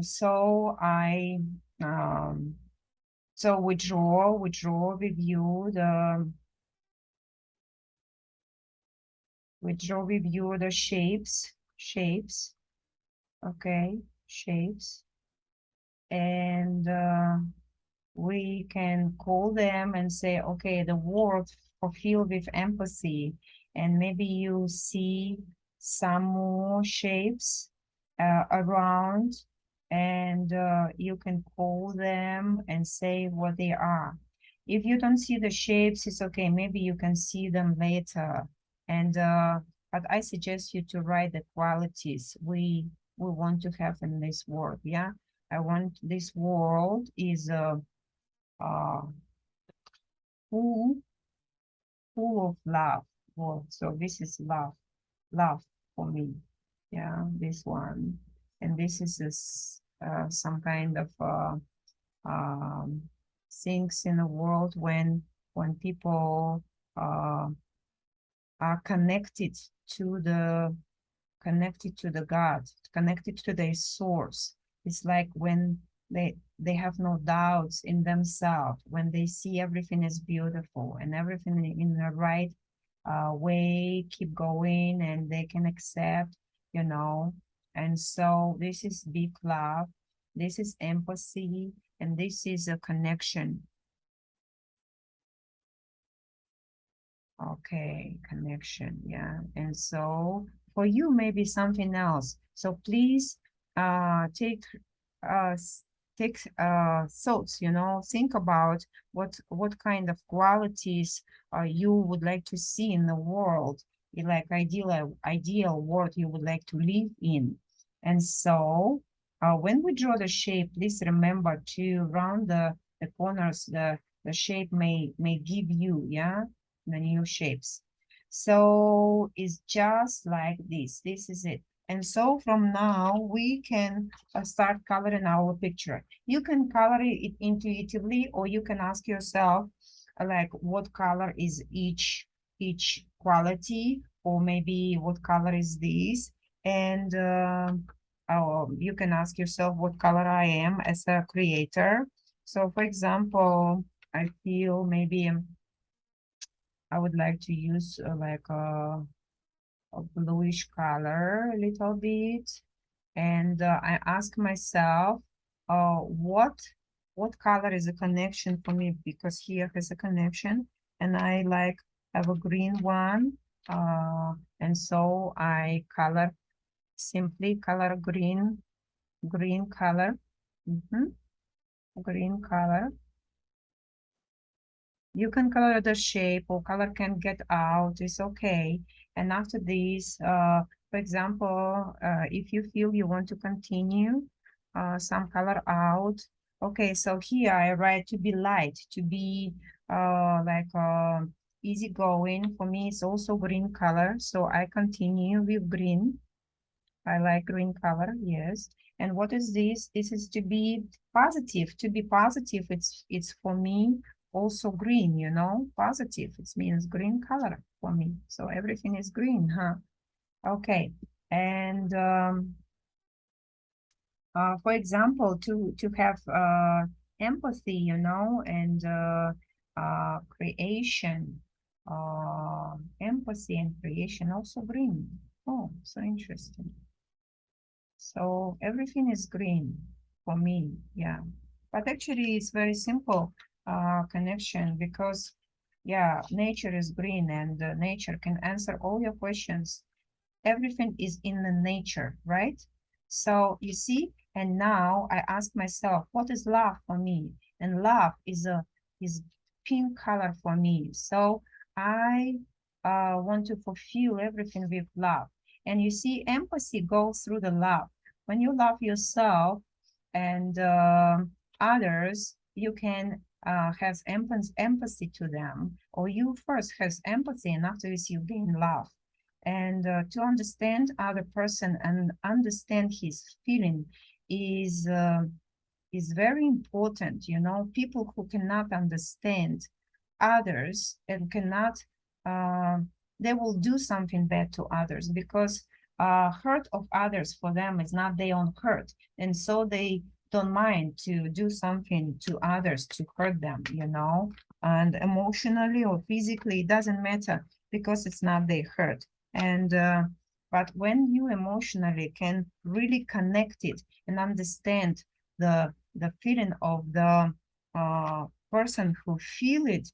So I so we draw, review the shapes, okay, shapes, and we can call them and say, okay, the world fulfilled with empathy, and maybe you see some more shapes around, and you can call them and say what they are. If you don't see the shapes, it's okay. Maybe you can see them later. And but I suggest you to write the qualities we want to have in this world. Yeah, I want this world is uh, full full of love. Well, so this is love for me. Yeah, this one, and this is some kind of um, things in the world when people are to the connected to the God, connected to their source. It's like when they have no doubts in themselves, when they see everything is beautiful and everything in the right way, keep going, and they can accept, you know. And so this is big love, this is empathy, and this is a connection. Okay, connection, yeah. And so for you, maybe something else. So please take uh thoughts, think about what kind of qualities you would like to see in the world, like ideal world you would like to live in. And so when we draw the shape, please remember to round the corners, the shape may give you, yeah, the new shapes. So it's just like this. This is it. And so from now, we can start coloring our picture. You can color it intuitively, or you can ask yourself, like, what color is each quality, or maybe what color is this? And you can ask yourself what color I am as a creator. So for example, I feel maybe I would like to use like a bluish color a little bit. And I ask myself, what color is a connection for me? Because here has a connection, and I like have a green one. And so I simply color green color, green color. You can color the shape, or color can get out, it's okay. And after this, for example, if you feel you want to continue some color out, okay, so here I write to be light, to be like easygoing. For me, it's also green color, so I continue with green. I like green color, yes. And what is this? This is to be positive. To be positive, it's for me also green, positive. It means green color for me. So everything is green, huh? Okay. And for example, to have empathy, and creation, empathy and creation, also green. Oh, so interesting. So everything is green for me, yeah. But actually, it's very simple connection, because, yeah, nature is green, and nature can answer all your questions. Everything is in the nature, right? So you see, and now I ask myself, what is love for me? And love is pink color for me. So I want to fulfill everything with love. And you see, empathy goes through the love. When you love yourself and others, you can have empathy to them, or you first have empathy, and afterwards you gain love. And to understand other person and understand his feeling is very important. People who cannot understand others and cannot, they will do something bad to others, because hurt of others for them is not their own hurt, and so they don't mind to do something to others to hurt them, you know, and emotionally or physically, it doesn't matter because it's not their hurt. And but when you emotionally can really connect it and understand the feeling of the person who feel it,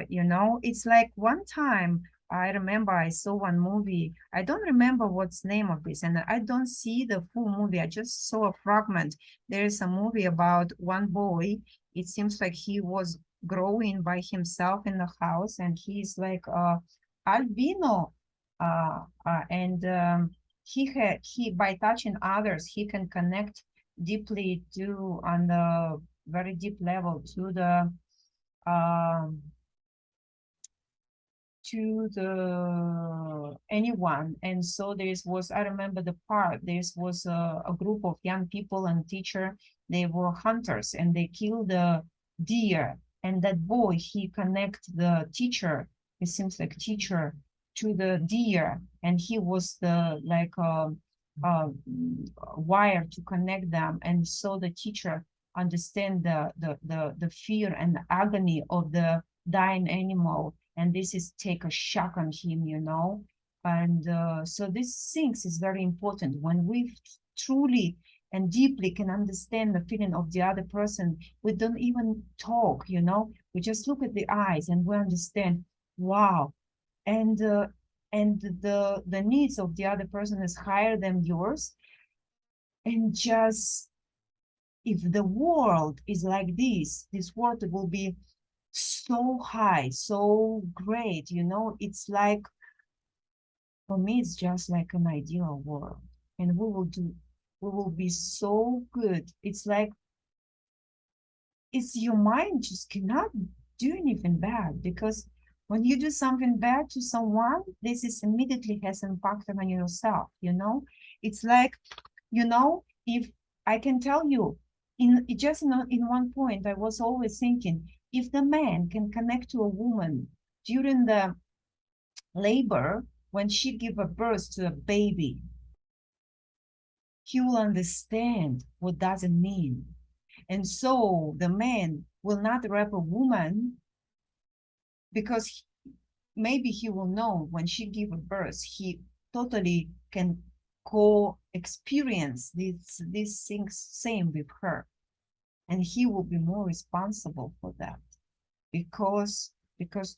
you know, it's like one time I remember I saw one movie. I don't remember what's name of this, and I don't see the full movie. I just saw a fragment. There is a movie about one boy. It seems like he was growing by himself in the house, and he's like albino, and he by touching others, he can connect deeply to on the very deep level um to the anyone. And so was, I remember the part, was a group of young people and teacher. They were hunters and they killed the deer, and that boy, he connect the teacher, it seems like teacher, to the deer, and he was the like uh, wire to connect them. And so the teacher understand the fear and the agony of the dying animal, and this is take a shock on him, you know. And so these things is very important when we truly and deeply can understand the feeling of the other person. We don't even talk, you know, we just look at the eyes and we understand, wow. And the needs of the other person is higher than yours. And just, if the world is like this world will be so high, so great, you know. It's like, for me, it's just like an ideal world. And we will be so good. It's like, it's your mind just cannot do anything bad, because when you do something bad to someone, this is immediately has impact on yourself, you know. It's like, you know, if I can tell you, in one point, I was always thinking, if the man can connect to a woman during the labor, when she give a birth to a baby, he will understand what does it mean. And so the man will not rape a woman, because maybe he will know when she give a birth, he totally can co-experience these things same with her, and he will be more responsible for that, because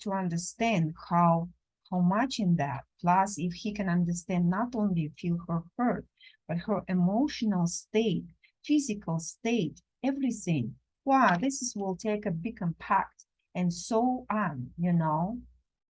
to understand how much in that, plus if he can understand, not only feel her hurt, but her emotional state, physical state, everything, wow, this is will take a big impact, and so on, you know.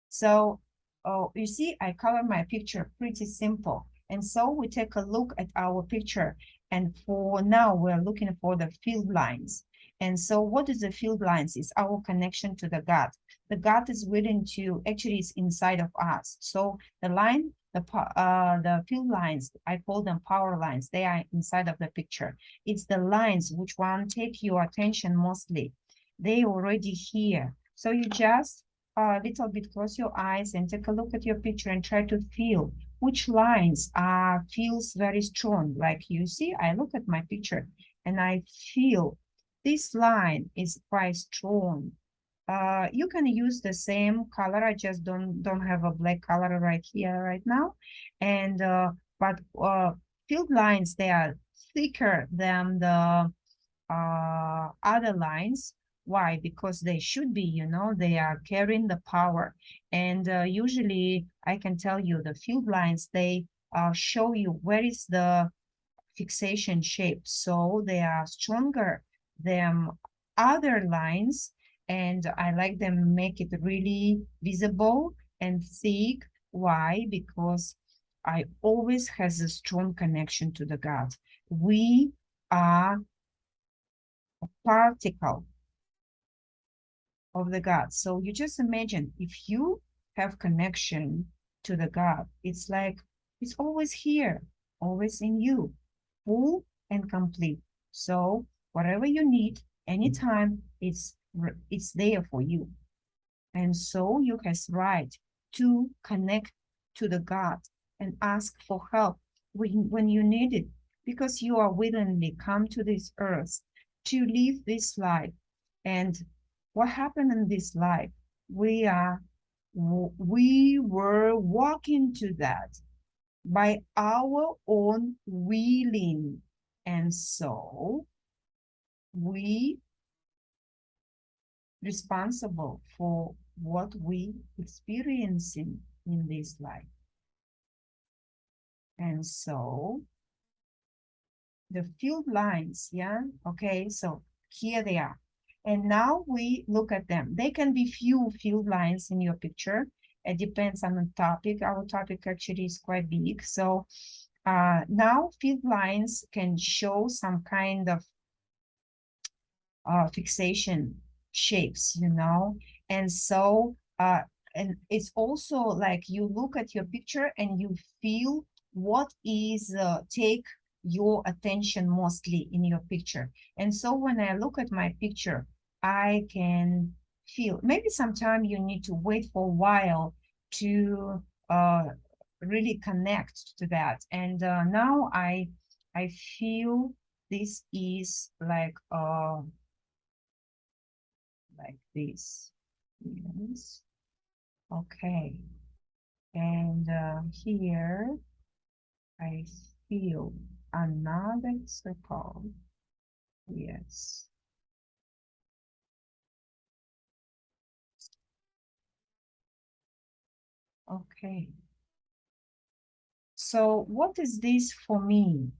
So, oh, you see, I color my picture pretty simple. And so we take a look at our picture. And for now, we're looking for the field lines. And so what is the field lines? Is our connection to the God. The God is willing to, actually it's inside of us. So the line, the field lines, I call them power lines. They are inside of the picture. It's the lines which one take your attention mostly. They already here. So you just a little bit, close your eyes and take a look at your picture and try to feel which lines feels very strong. Like you see, I look at my picture and I feel this line is quite strong. You can use the same color. I just don't have a black color right here right now. And but field lines, they are thicker than the other lines. Why? Because they should be, you know, they are carrying the power. And usually I can tell you the field lines, they show you where is the fixation shape. So they are stronger than other lines. And I like them make it really visible and thick. Why? Because I always has a strong connection to the God. We are particle of the God. So you just imagine, if you have connection to the God, it's like it's always here, always in you, full and complete. So whatever you need, anytime, it's there for you. And so you has right to connect to the God. and ask for help when you need it, because you are willingly come to this earth to live this life. And what happened in this life? We were walking to that by our own willing. And so we responsible for what we experiencing in this life. And so the field lines, yeah, okay, so here they are. And now we look at them. They can be few field lines in your picture. It depends on the topic. Our topic actually is quite big. So now field lines can show some kind of fixation shapes, you know. And so and it's also like you look at your picture and you feel what is take your attention mostly in your picture. And so when I look at my picture, I can feel, maybe sometime you need to wait for a while to really connect to that. And now I feel this is like this. Yes. Okay. And here I feel another circle. Yes. Okay. So what is this for me?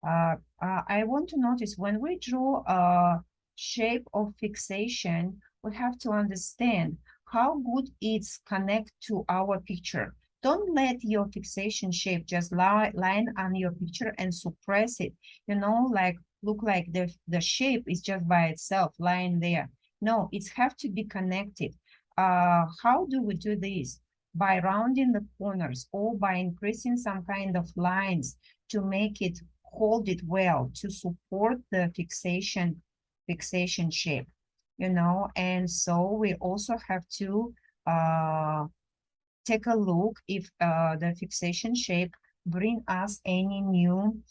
I want to notice when we draw a shape of fixation, we have to understand how good it's connect to our picture. Don't let your fixation shape just line on your picture and suppress it. You know, like look like the shape is just by itself lying there. No, it have to be connected. How do we do this? By rounding the corners or by increasing some kind of lines to make it hold it well, to support the fixation shape, you know. And so we also have to take a look if the fixation shape bring us any new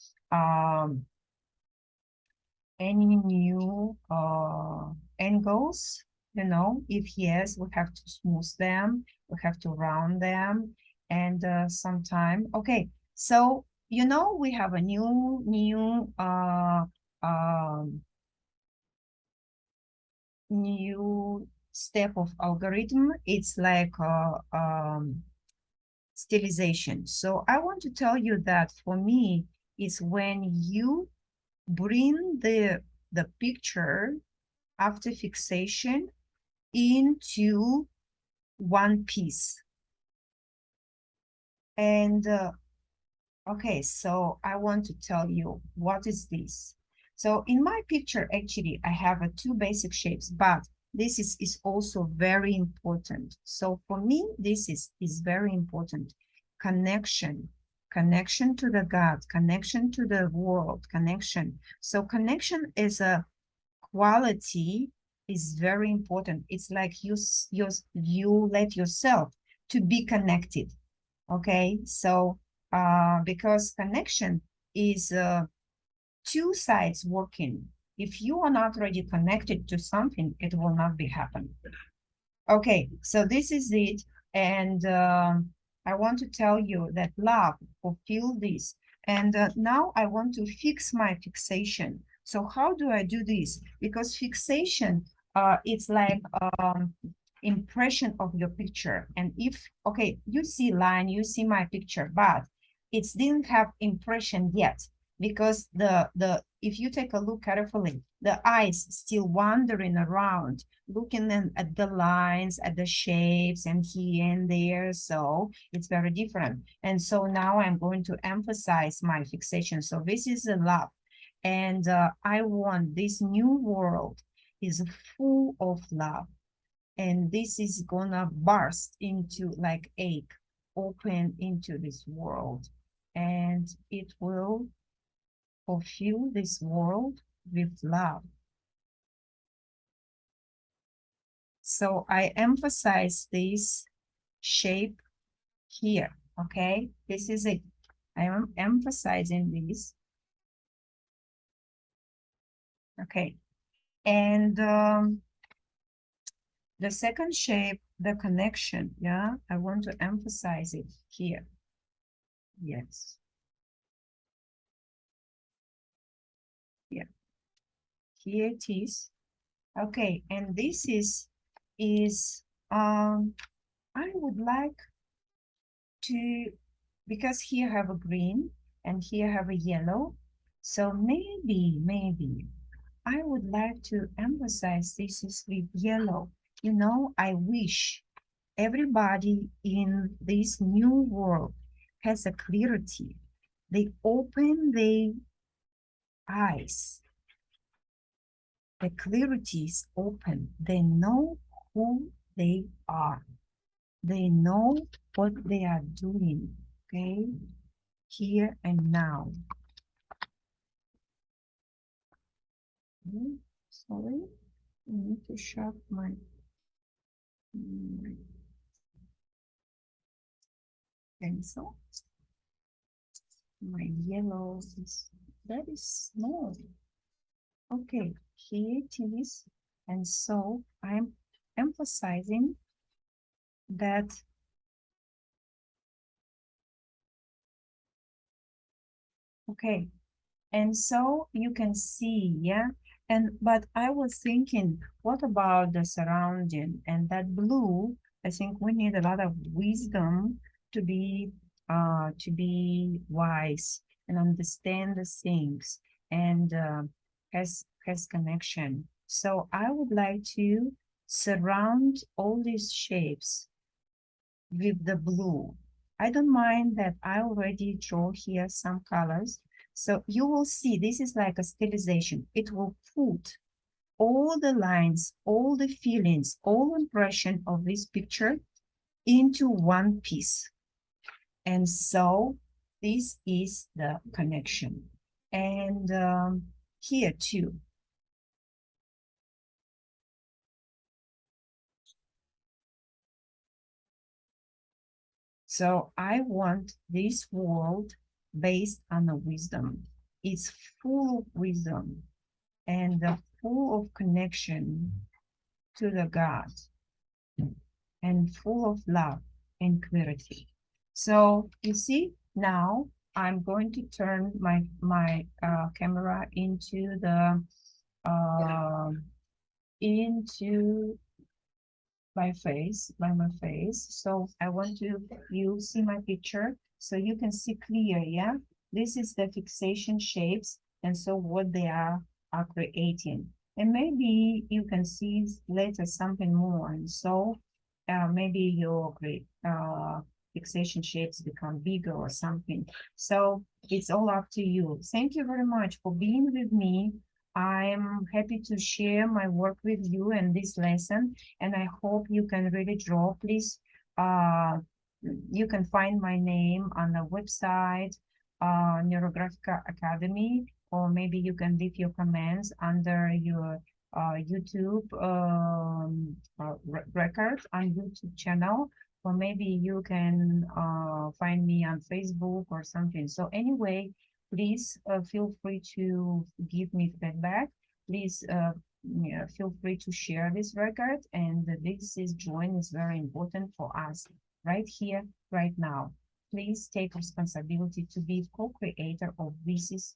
angles, you know. If yes, we have to smooth them, we have to round them. And sometime, okay, so you know we have a new step of algorithm. It's like stylization. So I want to tell you that for me, it's when you bring the picture after fixation into one piece. And okay, so I want to tell you what is this. So in my picture, actually, I have two basic shapes, but this is also very important. So for me, this is very important. Connection to the God, connection to the world, connection. So connection is a quality, is very important. It's like you let yourself to be connected. Okay, so because connection is two sides working. If you are not already connected to something, it will not be happening. Okay, so this is it. And I want to tell you that love fulfill this. And now I want to fix my fixation. So how do I do this? Because fixation, it's like impression of your picture. And if, okay, you see line, you see my picture, but it didn't have impression yet, because the if you take a look carefully, the eyes still wandering around, looking at the lines, at the shapes, and here and there. So it's very different. And so now I'm going to emphasize my fixation. So this is a love. And I want this new world is full of love. And this is gonna burst into like egg, open into this world. And it will fulfill this world with love. So I emphasize this shape here. Okay, this is it. I am emphasizing this. Okay, and the second shape, the connection, yeah, I want to emphasize it here. Yes. Yeah, here it is. Okay, and this is I would like to, because here have a green and here have a yellow, so maybe I would like to emphasize this is with yellow. You know, I wish everybody in this new world has a clarity. They open their eyes. The clarity is open. They know who they are. They know what they are doing. Okay, here and now. Sorry, I need to sharpen my pencil. My yellow is very small. Okay, here it is. And so I'm emphasizing that, okay, and so you can see, yeah. But I was thinking, what about the surrounding and that blue? I think we need a lot of wisdom to be wise and understand the things and has connection. So I would like to surround all these shapes with the blue. I don't mind that I already draw here some colors. So you will see this is like a stylization. It will put all the lines, all the feelings, all impression of this picture into one piece. And so this is the connection. And here too. So I want this world based on the wisdom. It's full of wisdom and full of connection to the God and full of love and clarity. So you see, now I'm going to turn my camera uh, into by my face. So I want you see my picture so you can see clear, yeah? This is the fixation shapes and so what they are creating. And maybe you can see later something more. And so maybe your fixation shapes become bigger or something. So it's all up to you. Thank you very much for being with me. I'm happy to share my work with you and this lesson, and I hope you can really draw. Please, you can find my name on the website, Neurographica Academy, or maybe you can leave your comments under your YouTube record on YouTube channel, or maybe you can find me on Facebook or something. So anyway, please feel free to give me feedback. Please yeah, feel free to share this record. And this is join is very important for us right here, right now. Please take responsibility to be co-creator of this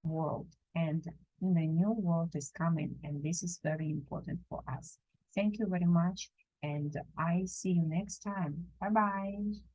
world. And the new world is coming, and this is very important for us. Thank you very much, and I see you next time. Bye-bye.